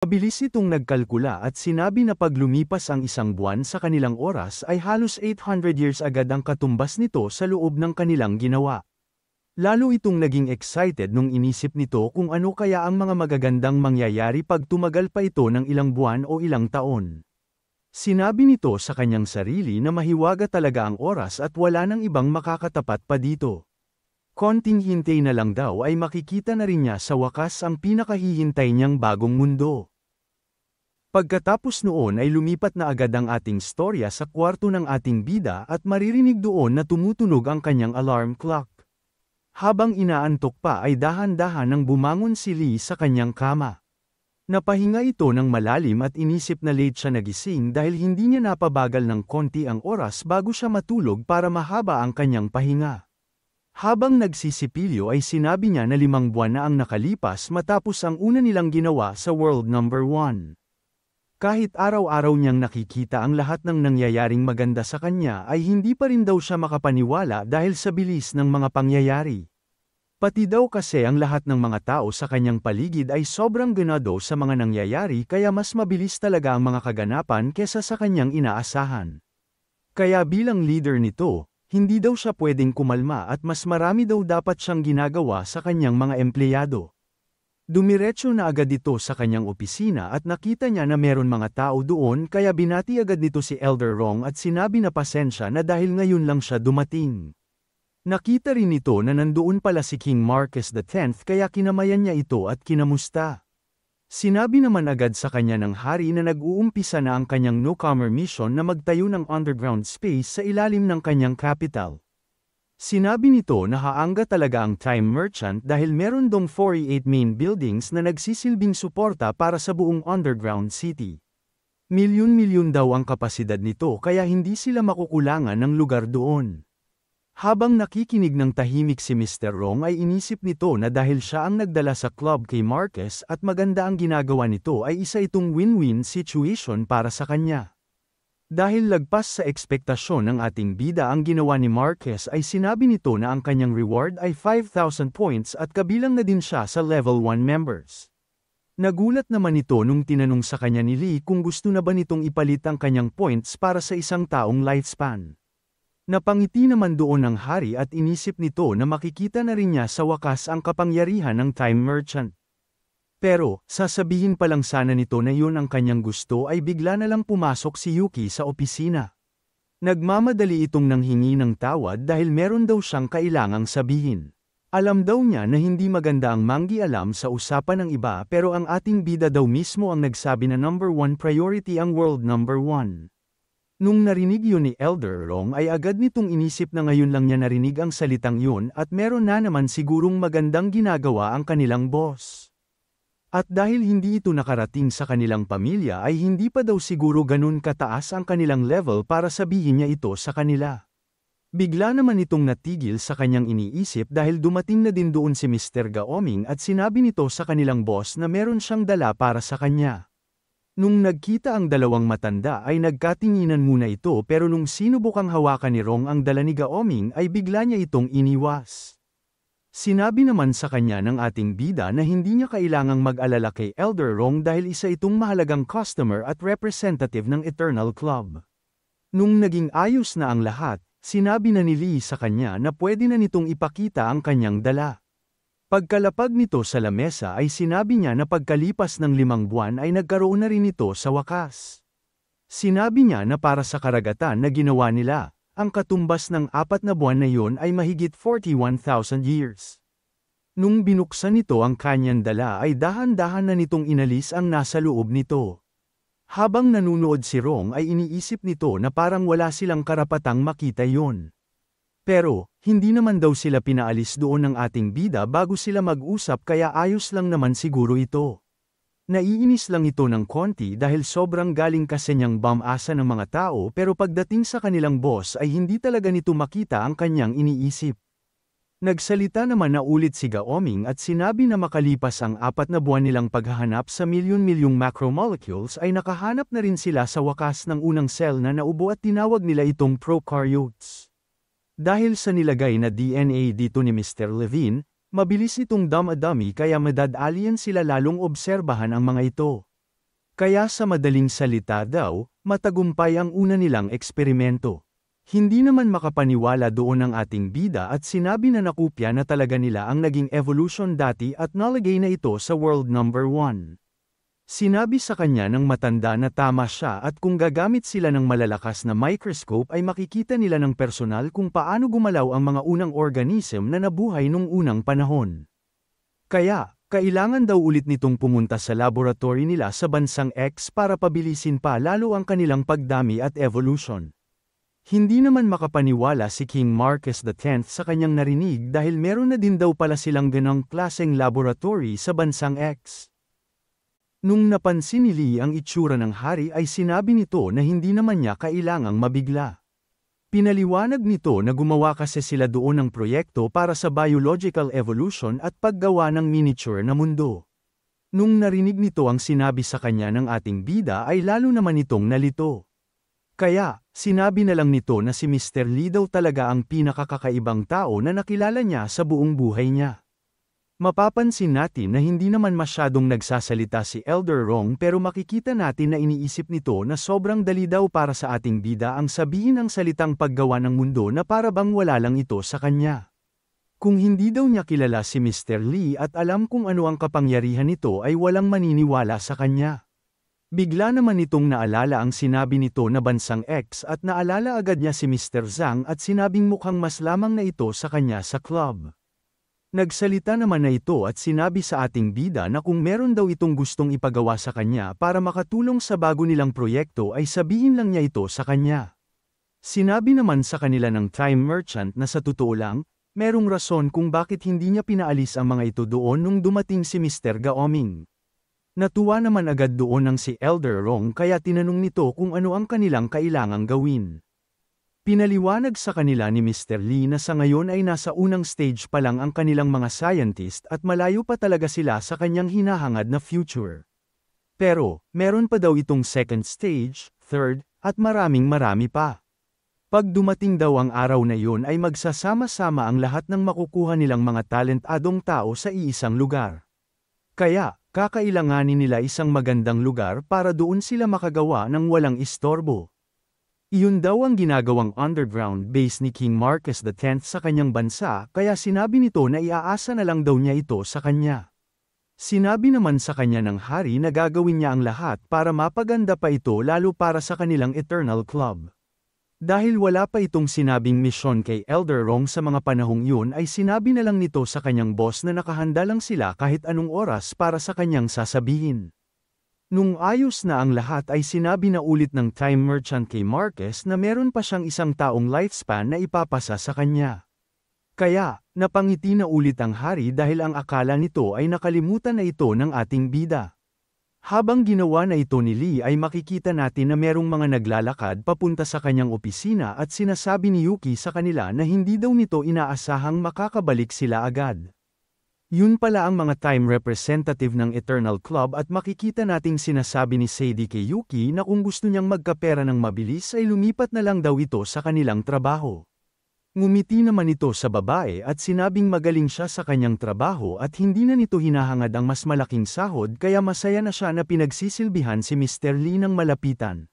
Mabilis itong nagkalkula at sinabi na pag lumipas ang isang buwan sa kanilang oras ay halos 800 years agad ang katumbas nito sa loob ng kanilang ginawa. Lalo itong naging excited nung inisip nito kung ano kaya ang mga magagandang mangyayari pag tumagal pa ito ng ilang buwan o ilang taon. Sinabi nito sa kanyang sarili na mahiwaga talaga ang oras at wala nang ibang makakatapat pa dito. Konting hintay na lang daw ay makikita na rin niya sa wakas ang pinakahihintay niyang bagong mundo. Pagkatapos noon ay lumipat na agad ang ating storya sa kwarto ng ating bida at maririnig doon na tumutunog ang kanyang alarm clock. Habang inaantok pa ay dahan-dahan nang bumangon si Lee sa kanyang kama. Napahinga ito ng malalim at inisip na late siya nagising dahil hindi niya napabagal ng konti ang oras bago siya matulog para mahaba ang kanyang pahinga. Habang nagsisipilyo ay sinabi niya na 5 buwan na ang nakalipas matapos ang una nilang ginawa sa World Number 1. Kahit araw-araw niyang nakikita ang lahat ng nangyayaring maganda sa kanya ay hindi pa rin daw siya makapaniwala dahil sa bilis ng mga pangyayari. Pati daw kasi ang lahat ng mga tao sa kanyang paligid ay sobrang ganado sa mga nangyayari kaya mas mabilis talaga ang mga kaganapan kesa sa kanyang inaasahan. Kaya bilang leader nito, hindi daw siya pwedeng kumalma at mas marami daw dapat siyang ginagawa sa kanyang mga empleyado. Dumiretso na agad ito sa kanyang opisina at nakita niya na meron mga tao doon kaya binati agad nito si Elder Rong at sinabi na pasensya na dahil ngayon lang siya dumating. Nakita rin nito na nandoon pala si King Marcus X kaya kinamayan niya ito at kinamusta. Sinabi naman agad sa kanya ng hari na nag-uumpisa na ang kanyang newcomer mission na magtayo ng underground space sa ilalim ng kanyang capital. Sinabi nito na haanga talaga ang Time Merchant dahil meron dong 48 main buildings na nagsisilbing suporta para sa buong underground city. Milyon-milyon daw ang kapasidad nito kaya hindi sila makukulangan ng lugar doon. Habang nakikinig ng tahimik si Mr. Rong ay inisip nito na dahil siya ang nagdala sa club kay Marcus at maganda ang ginagawa nito ay isa itong win-win situation para sa kanya. Dahil lagpas sa ekspektasyon ng ating bida ang ginawa ni Marcus ay sinabi nito na ang kanyang reward ay 5,000 points at kabilang na din siya sa level 1 members. Nagulat naman ito nung tinanong sa kanya ni Lee kung gusto na ba nitong ipalit ang kanyang points para sa isang taong lifespan. Napangiti naman doon ang hari at inisip nito na makikita na rin niya sa wakas ang kapangyarihan ng Time Merchant. Pero, sasabihin pa lang sana nito na yun ang kanyang gusto ay bigla na lang pumasok si Yuki sa opisina. Nagmamadali itong nanghingi ng tawad dahil meron daw siyang kailangang sabihin. Alam daw niya na hindi maganda ang manggialam sa usapan ng iba pero ang ating bida daw mismo ang nagsabi na number 1 priority ang world number 1. Nung narinig yun ni Elder Rong ay agad nitong inisip na ngayon lang niya narinig ang salitang yun at meron na naman sigurong magandang ginagawa ang kanilang boss. At dahil hindi ito nakarating sa kanilang pamilya ay hindi pa daw siguro ganun kataas ang kanilang level para sabihin niya ito sa kanila. Bigla naman itong natigil sa kanyang iniisip dahil dumating na din doon si Mr. Gaoming at sinabi nito sa kanilang boss na meron siyang dala para sa kanya. Nung nagkita ang dalawang matanda ay nagkatinginan muna ito pero nung sinubukang hawakan ni Rong ang dala ni Gaoming ay bigla niya itong iniwas. Sinabi naman sa kanya ng ating bida na hindi niya kailangang mag-alala kay Elder Rong dahil isa itong mahalagang customer at representative ng Eternal Club. Nung naging ayos na ang lahat, sinabi na ni Lee sa kanya na pwede na nitong ipakita ang kanyang dala. Pagkalapag nito sa lamesa ay sinabi niya na pagkalipas ng 5 buwan ay nagkaroon na rin ito sa wakas. Sinabi niya na para sa karagatan na ginawa nila, ang katumbas ng 4 na buwan na yon ay mahigit 41,000 years. Nung binuksan nito ang kanyang dala ay dahan-dahan na nitong inalis ang nasa loob nito. Habang nanunood si Rong ay iniisip nito na parang wala silang karapatang makita yon. Pero, hindi naman daw sila pinaalis doon ng ating bida bago sila mag-usap kaya ayos lang naman siguro ito. Naiinis lang ito ng konti dahil sobrang galing kasi niyang bamasa ng mga tao pero pagdating sa kanilang boss ay hindi talaga nito makita ang kanyang iniisip. Nagsalita naman na ulit si Gaoming at sinabi na makalipas ang 4 na buwan nilang paghahanap sa milyon-milyong macromolecules ay nakahanap na rin sila sa wakas ng unang cell na naubo at tinawag nila itong prokaryotes. Dahil sa nilagay na DNA dito ni Mr. Levine, mabilis itong dummy kaya madadalian sila lalong obserbahan ang mga ito. Kaya sa madaling salita daw, matagumpay ang una nilang eksperimento. Hindi naman makapaniwala doon ang ating bida at sinabi na nakopya na talaga nila ang naging evolution dati at nalagay na ito sa world number 1. Sinabi sa kanya ng matanda na tama siya at kung gagamit sila ng malalakas na microscope ay makikita nila ng personal kung paano gumalaw ang mga unang organism na nabuhay nung unang panahon. Kaya, kailangan daw ulit nitong pumunta sa laboratory nila sa bansang X para pabilisin pa lalo ang kanilang pagdami at evolution. Hindi naman makapaniwala si King Marcus X sa kanyang narinig dahil meron na din daw pala silang ganong klaseng laboratory sa bansang X. Nung napansin ni Lee ang itsura ng hari ay sinabi nito na hindi naman niya kailangang mabigla. Pinaliwanag nito na gumawa kasi sila doon ng proyekto para sa biological evolution at paggawa ng miniature na mundo. Nung narinig nito ang sinabi sa kanya ng ating bida ay lalo naman itong nalito. Kaya, sinabi na lang nito na si Mr. Lee daw talaga ang pinakakakaibang tao na nakilala niya sa buong buhay niya. Mapapansin natin na hindi naman masyadong nagsasalita si Elder Rong pero makikita natin na iniisip nito na sobrang dali daw para sa ating bida ang sabihin ang salitang paggawa ng mundo na para bang wala lang ito sa kanya. Kung hindi daw niya kilala si Mr. Lee at alam kung ano ang kapangyarihan nito ay walang maniniwala sa kanya. Bigla naman itong naalala ang sinabi nito na bansang X at naalala agad niya si Mr. Zhang at sinabing mukhang mas lamang na ito sa kanya sa club. Nagsalita naman na ito at sinabi sa ating bida na kung meron daw itong gustong ipagawa sa kanya para makatulong sa bago nilang proyekto ay sabihin lang niya ito sa kanya. Sinabi naman sa kanila ng time merchant na sa totoo lang, merong rason kung bakit hindi niya pinaalis ang mga ito doon nung dumating si Mr. Gaoming. Natuwa naman agad doon ang si Elder Rong kaya tinanong nito kung ano ang kanilang kailangang gawin. Pinaliwanag sa kanila ni Mr. Lee na sa ngayon ay nasa unang stage pa lang ang kanilang mga scientist at malayo pa talaga sila sa kanyang hinahangad na future. Pero, meron pa daw itong second stage, third, at marami pa. Pag dumating daw ang araw na yun ay magsasama-sama ang lahat ng makukuha nilang mga talentadong tao sa iisang lugar. Kaya, kakailanganin nila isang magandang lugar para doon sila makagawa ng walang istorbo. Iyon daw ang ginagawang underground base ni King Marcus X sa kanyang bansa kaya sinabi nito na iaasa na lang daw niya ito sa kanya. Sinabi naman sa kanya ng hari na gagawin niya ang lahat para mapaganda pa ito lalo para sa kanilang Eternal Club. Dahil wala pa itong sinabing misyon kay Elder Rong sa mga panahong yun ay sinabi na lang nito sa kanyang boss na nakahanda lang sila kahit anong oras para sa kanyang sasabihin. Nung ayos na ang lahat ay sinabi na ulit ng time merchant kay Marcus na meron pa siyang isang taong lifespan na ipapasa sa kanya. Kaya, napangiti na ulit ang hari dahil ang akala nito ay nakalimutan na ito ng ating bida. Habang ginawa na ito ni Lee ay makikita natin na merong mga naglalakad papunta sa kanyang opisina at sinasabi ni Yuki sa kanila na hindi daw nito inaasahang makakabalik sila agad. Yun pala ang mga time representative ng Eternal Club at makikita nating sinasabi ni Sadie kay Yuki na kung gusto niyang magkapera ng mabilis ay lumipat na lang daw ito sa kanilang trabaho. Ngumiti naman ito sa babae at sinabing magaling siya sa kanyang trabaho at hindi na nito hinahangad ang mas malaking sahod kaya masaya na siya na pinagsisilbihan si Mr. Lee ng malapitan.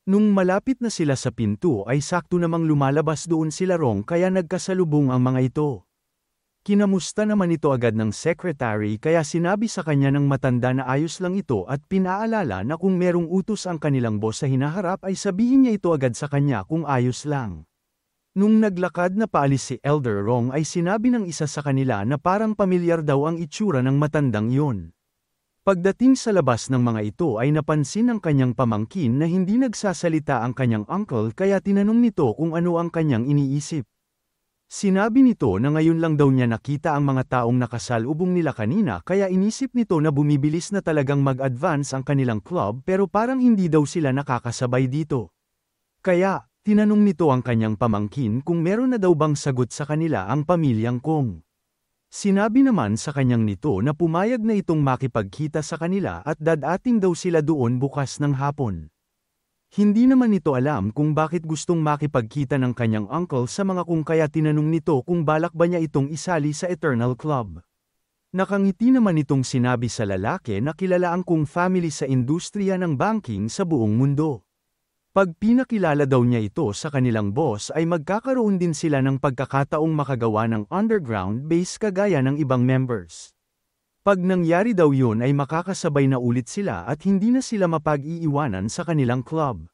Nung malapit na sila sa pinto ay sakto namang lumalabas doon sila Rong kaya nagkasalubong ang mga ito. Kinamusta naman ito agad ng secretary kaya sinabi sa kanya ng matanda na ayos lang ito at pinaalala na kung merong utos ang kanilang boss sa hinaharap ay sabihin niya ito agad sa kanya kung ayos lang. Nung naglakad na paalis si Elder Rong ay sinabi ng isa sa kanila na parang pamilyar daw ang itsura ng matandang yun. Pagdating sa labas ng mga ito ay napansin ng kanyang pamangkin na hindi nagsasalita ang kanyang uncle kaya tinanong nito kung ano ang kanyang iniisip. Sinabi nito na ngayon lang daw niya nakita ang mga taong nakasalubong nila kanina kaya inisip nito na bumibilis na talagang mag-advance ang kanilang club pero parang hindi daw sila nakakasabay dito. Kaya, tinanong nito ang kanyang pamangkin kung meron na daw bang sagot sa kanila ang pamilyang Kong. Sinabi naman sa kanyang nito na pumayag na itong makipagkita sa kanila at dadating daw sila doon bukas ng hapon. Hindi naman nito alam kung bakit gustong makipagkita ng kanyang uncle sa mga kung kaya tinanong nito kung balak ba niya itong isali sa Eternal Club. Nakangiti naman itong sinabi sa lalaki na kilala ang kung family sa industriya ng banking sa buong mundo. Pag pinakilala daw niya ito sa kanilang boss ay magkakaroon din sila ng pagkakataong makagawa ng underground base kagaya ng ibang members. Pag nangyari daw yun ay makakasabay na ulit sila at hindi na sila mapag-iiwanan sa kanilang club.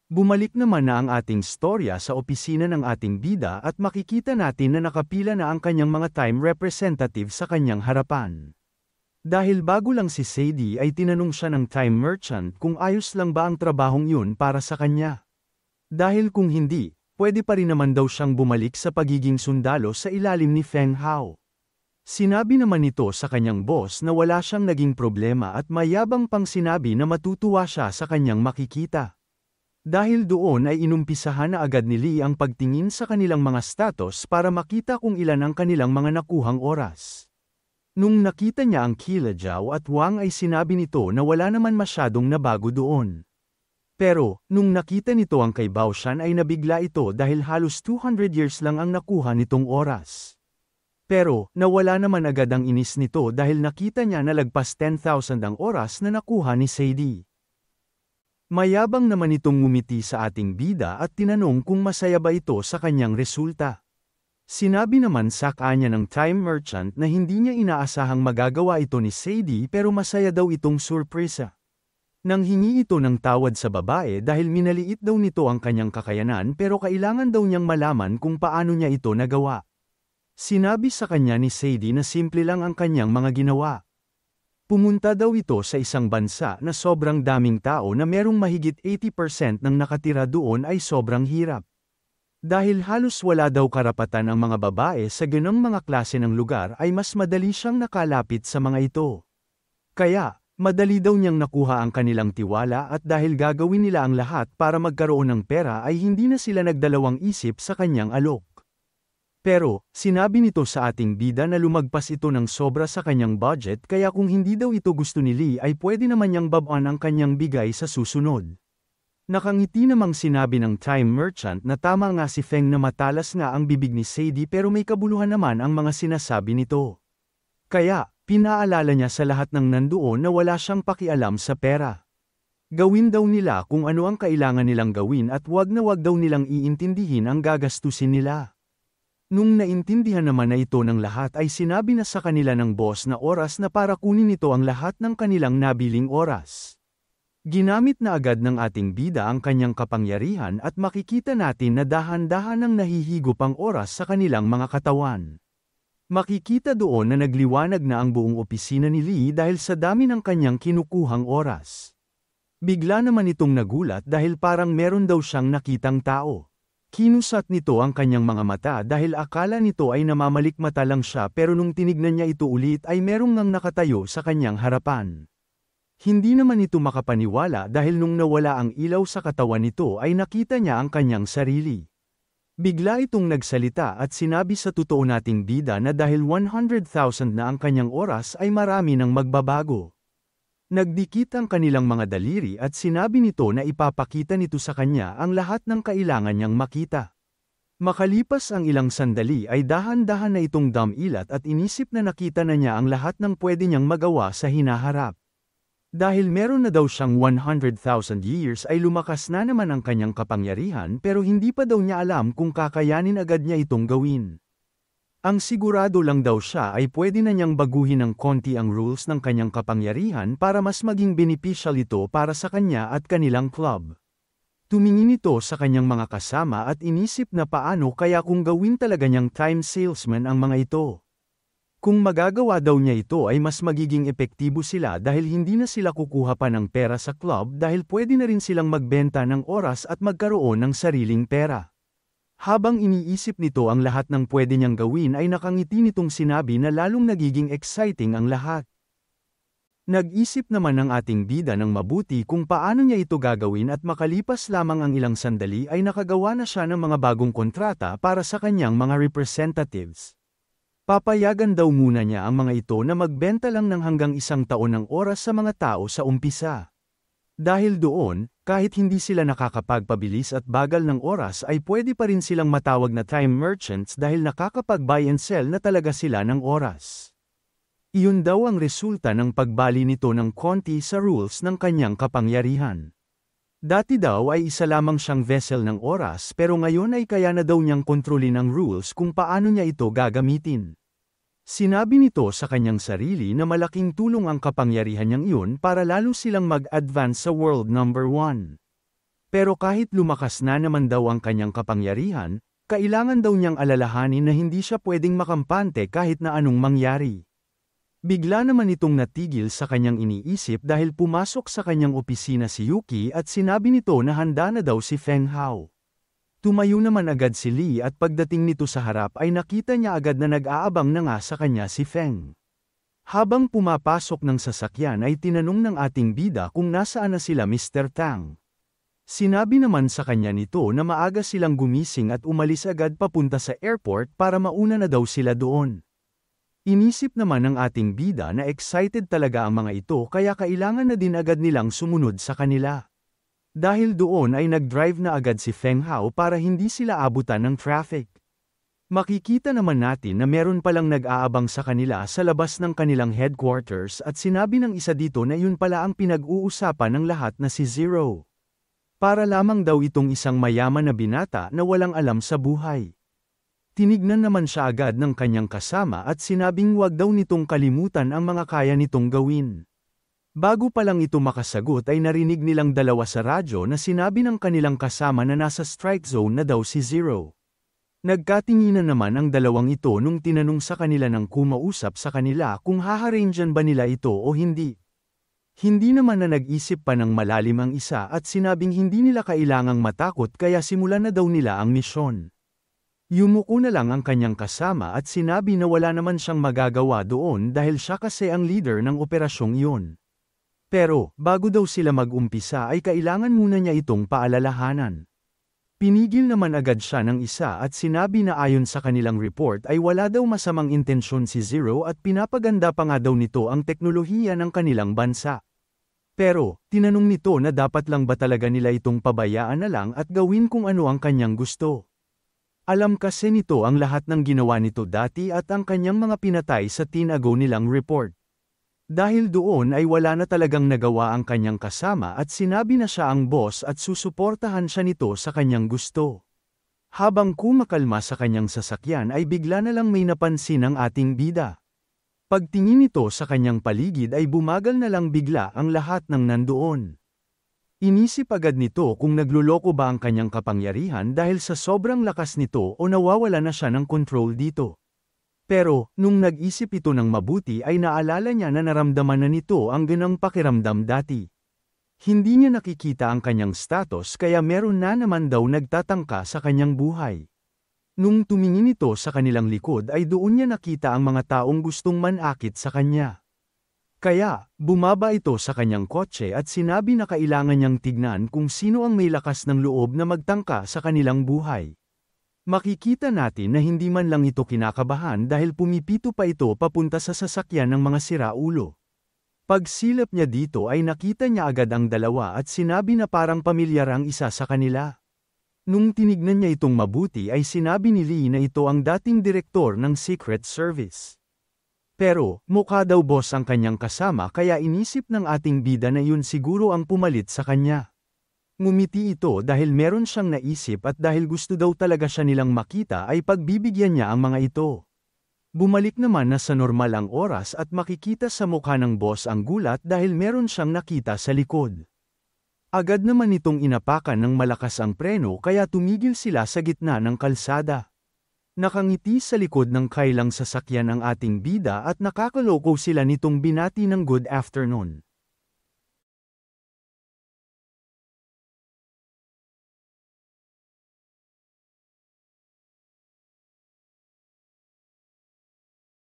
Bumalik naman na ang ating storya sa opisina ng ating bida at makikita natin na nakapila na ang kanyang mga time representative sa kanyang harapan. Dahil bago lang si Sadie ay tinanong siya ng time merchant kung ayos lang ba ang trabahong yun para sa kanya. Dahil kung hindi, pwede pa rin naman daw siyang bumalik sa pagiging sundalo sa ilalim ni Feng Hao. Sinabi naman nito sa kanyang boss na wala siyang naging problema at mayabang pang sinabi na matutuwa siya sa kanyang makikita. Dahil doon ay inumpisahan na agad ni Lee ang pagtingin sa kanilang mga status para makita kung ilan ang kanilang mga nakuhang oras. Nung nakita niya ang Kila Zhao at Wang ay sinabi nito na wala naman masyadong nabago doon. Pero, nung nakita nito ang kay Baoshan ay nabigla ito dahil halos 200 years lang ang nakuha nitong oras. Pero, nawala naman agad ang inis nito dahil nakita niya na lagpas 10,000 ang oras na nakuha ni Sadie. Mayabang naman itong ngumiti sa ating bida at tinanong kung masaya ba ito sa kanyang resulta. Sinabi naman sa kanya ng time merchant na hindi niya inaasahang magagawa ito ni Sadie pero masaya daw itong surpresa. Nang hingi ito ng tawad sa babae dahil minaliit daw nito ang kanyang kakayanan pero kailangan daw niyang malaman kung paano niya ito nagawa. Sinabi sa kanya ni Sadie na simple lang ang kanyang mga ginawa. Pumunta daw ito sa isang bansa na sobrang daming tao na merong mahigit 80% ng nakatira doon ay sobrang hirap. Dahil halos wala daw karapatan ang mga babae sa ganong mga klase ng lugar ay mas madali siyang nakalapit sa mga ito. Kaya, madali daw niyang nakuha ang kanilang tiwala at dahil gagawin nila ang lahat para magkaroon ng pera ay hindi na sila nagdalawang isip sa kanyang alok. Pero, sinabi nito sa ating bida na lumagpas ito ng sobra sa kanyang budget kaya kung hindi daw ito gusto ni Lee ay pwede naman niyang babaan ang kanyang bigay sa susunod. Nakangiti namang sinabi ng time merchant na tama nga si Feng na matalas nga ang bibig ni Sadie pero may kabuluhan naman ang mga sinasabi nito. Kaya, pinaalala niya sa lahat ng nandoon na wala siyang pakialam sa pera. Gawin daw nila kung ano ang kailangan nilang gawin at wag na wag daw nilang iintindihin ang gagastusin nila. Nung naintindihan naman na ito ng lahat ay sinabi na sa kanila ng boss na oras na para kunin ito ang lahat ng kanilang nabiling oras. Ginamit na agad ng ating bida ang kanyang kapangyarihan at makikita natin na dahan-dahan ang nahihigop ang oras sa kanilang mga katawan. Makikita doon na nagliwanag na ang buong opisina ni Lee dahil sa dami ng kanyang kinukuhang oras. Bigla naman itong nagulat dahil parang meron daw siyang nakitang tao. Kinusat nito ang kanyang mga mata dahil akala nito ay namamalikmata lang siya pero nung tinignan niya ito ulit ay merong ngang nakatayo sa kanyang harapan. Hindi naman ito makapaniwala dahil nung nawala ang ilaw sa katawan nito ay nakita niya ang kanyang sarili. Bigla itong nagsalita at sinabi sa totoo nating bida na dahil 100,000 na ang kanyang oras ay marami nang magbabago. Nagdikit ang kanilang mga daliri at sinabi nito na ipapakita nito sa kanya ang lahat ng kailangan niyang makita. Makalipas ang ilang sandali ay dahan-dahan na itong damilat at inisip na nakita na niya ang lahat ng pwede niyang magawa sa hinaharap. Dahil meron na daw siyang 100,000 years ay lumakas na naman ang kanyang kapangyarihan pero hindi pa daw niya alam kung kakayanin agad niya itong gawin. Ang sigurado lang daw siya ay pwede na niyang baguhin ng konti ang rules ng kanyang kapangyarihan para mas maging beneficial ito para sa kanya at kanilang club. Tumingin ito sa kanyang mga kasama at inisip na paano kaya kung gawin talaga niyang time salesman ang mga ito. Kung magagawa daw niya ito ay mas magiging epektibo sila dahil hindi na sila kukuha pa ng pera sa club dahil pwede na rin silang magbenta ng oras at magkaroon ng sariling pera. Habang iniisip nito ang lahat ng pwede niyang gawin ay nakangiti nitong sinabi na lalong nagiging exciting ang lahat. Nag-isip naman ang ating bida ng mabuti kung paano niya ito gagawin at makalipas lamang ang ilang sandali ay nakagawa na siya ng mga bagong kontrata para sa kanyang mga representatives. Papayagan daw muna niya ang mga ito na magbenta lang ng hanggang 1 taon ng oras sa mga tao sa umpisa. Dahil doon, kahit hindi sila nakakapagpabilis at bagal ng oras ay pwede pa rin silang matawag na time merchants dahil nakakapag-buy and sell na talaga sila ng oras. Iyon daw ang resulta ng pagbali nito ng konti sa rules ng kanyang kapangyarihan. Dati daw ay isa lamang siyang vessel ng oras pero ngayon ay kaya na daw niyang kontrolin ang rules kung paano niya ito gagamitin. Sinabi nito sa kanyang sarili na malaking tulong ang kapangyarihan niyang iyon para lalo silang mag-advance sa world number 1. Pero kahit lumakas na naman daw ang kanyang kapangyarihan, kailangan daw niyang alalahanin na hindi siya pwedeng makampante kahit na anong mangyari. Bigla naman itong natigil sa kanyang iniisip dahil pumasok sa kanyang opisina si Yuki at sinabi nito na handa na daw si Feng Hao. Tumayo naman agad si Lee at pagdating nito sa harap ay nakita niya agad na nag-aabang na nga sa kanya si Feng. Habang pumapasok ng sasakyan ay tinanong ng ating bida kung nasaan na sila Mr. Tang. Sinabi naman sa kanya nito na maaga silang gumising at umalis agad papunta sa airport para mauna na daw sila doon. Inisip naman ng ating bida na excited talaga ang mga ito kaya kailangan na din agad nilang sumunod sa kanila. Dahil doon ay nag-drive na agad si Feng Hao para hindi sila abutan ng traffic. Makikita naman natin na meron palang nag-aabang sa kanila sa labas ng kanilang headquarters at sinabi ng isa dito na yun pala ang pinag-uusapan ng lahat na si Zero. Para lamang daw itong isang mayaman na binata na walang alam sa buhay. Tinignan naman siya agad ng kanyang kasama at sinabing wag daw nitong kalimutan ang mga kaya nitong gawin. Bago pa lang ito makasagot ay narinig nilang dalawa sa radyo na sinabi ng kanilang kasama na nasa strike zone na daw si Zero. Nagkatinginan naman ang dalawang ito nung tinanong sa kanila ng kumausap sa kanila kung haharangyan ba nila ito o hindi. Hindi naman na nag-isip pa ng malalim ang isa at sinabing hindi nila kailangang matakot kaya simulan na daw nila ang misyon. Yumuko na lang ang kanyang kasama at sinabi na wala naman siyang magagawa doon dahil siya kasi ang leader ng operasyong iyon. Pero, bago daw sila mag-umpisa ay kailangan muna niya itong paalalahanan. Pinigil naman agad siya ng isa at sinabi na ayon sa kanilang report ay wala daw masamang intensyon si Zero at pinapaganda pa nga daw nito ang teknolohiya ng kanilang bansa. Pero, tinanong nito na dapat lang ba talaga nila itong pabayaan na lang at gawin kung ano ang kanyang gusto. Alam kasi nito ang lahat ng ginawa nito dati at ang kanyang mga pinatay sa tinago nilang report. Dahil doon ay wala na talagang nagawa ang kanyang kasama at sinabi na siya ang boss at susuportahan siya nito sa kanyang gusto. Habang kumakalma sa kanyang sasakyan ay bigla na lang may napansin ang ating bida. Pagtingin nito sa kanyang paligid ay bumagal na lang bigla ang lahat ng nandoon. Inisip agad nito kung nagluloko ba ang kanyang kapangyarihan dahil sa sobrang lakas nito o nawawala na siya ng control dito. Pero, nung nag-isip ito ng mabuti ay naalala niya na naramdaman na nito ang ganang pakiramdam dati. Hindi niya nakikita ang kanyang status kaya meron na naman daw nagtatangka sa kanyang buhay. Nung tumingin ito sa kanilang likod ay doon niya nakita ang mga taong gustong manakit sa kanya. Kaya, bumaba ito sa kanyang kotse at sinabi na kailangan niyang tignan kung sino ang may lakas ng loob na magtangka sa kanilang buhay. Makikita natin na hindi man lang ito kinakabahan dahil pumipito pa ito papunta sa sasakyan ng mga siraulo. Pagsilap niya dito ay nakita niya agad ang dalawa at sinabi na parang pamilyar ang isa sa kanila. Nung tinignan niya itong mabuti ay sinabi ni Lee na ito ang dating direktor ng Secret Service. Pero, mukha daw boss ang kanyang kasama kaya inisip ng ating bida na yun siguro ang pumalit sa kanya. Ngumiti ito dahil meron siyang naisip at dahil gusto daw talaga siya nilang makita ay pagbibigyan niya ang mga ito. Bumalik naman na sa normal ang oras at makikita sa mukha ng boss ang gulat dahil meron siyang nakita sa likod. Agad naman itong inapakan ng malakas ang preno kaya tumigil sila sa gitna ng kalsada. Nakangiti sa likod ng kailang sasakyan ang ating bida at nakakaloko sila nitong binati ng good afternoon.